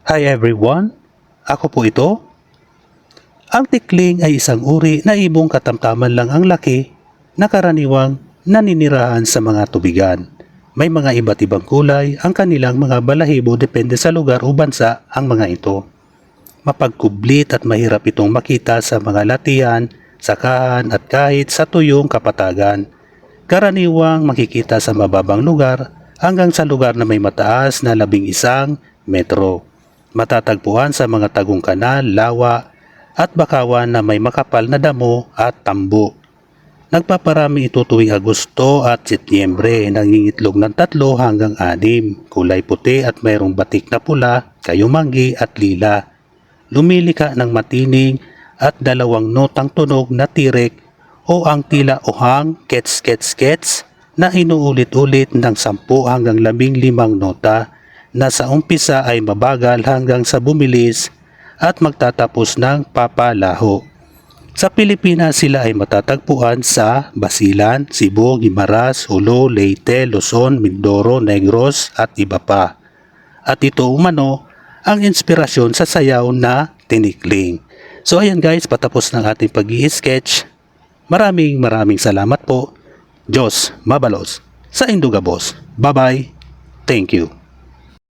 Hi everyone, ako po ito. Ang tikling ay isang uri na ibong katamtaman lang ang laki na karaniwang naninirahan sa mga tubigan. May mga iba't ibang kulay ang kanilang mga balahibo depende sa lugar o bansa ang mga ito. Mapagkublit at mahirap itong makita sa mga latihan, sakahan at kahit sa tuyong kapatagan. Karaniwang makikita sa mababang lugar hanggang sa lugar na may mataas na 11 metro. Matatagpuan sa mga tagong kanal, lawa at bakawan na may makapal na damo at tambo. Nagpaparami ito tuwing Agosto at Setyembre, nangingitlog ng 3 hanggang 6, kulay puti at mayroong batik na pula, kayumanggi at lila. Lumilika ng matining at 2 notang tunog na tirek o ang tila ohang kets-kets-kets na inuulit-ulit ng 10 hanggang 15 nota na sa umpisa ay mabagal hanggang sa bumilis at magtatapos ng papalaho. Sa Pilipinas sila ay matatagpuan sa Basilan, Cebu, Guimaras, Jolo, Leyte, Luzon, Mindoro, Negros at iba pa. At ito umano ang inspirasyon sa sayaw na tinikling. So ayan guys, patapos ng ating pag-i-sketch. Maraming salamat po. Diyos mabalos sa Indugabos. Bye bye. Thank you.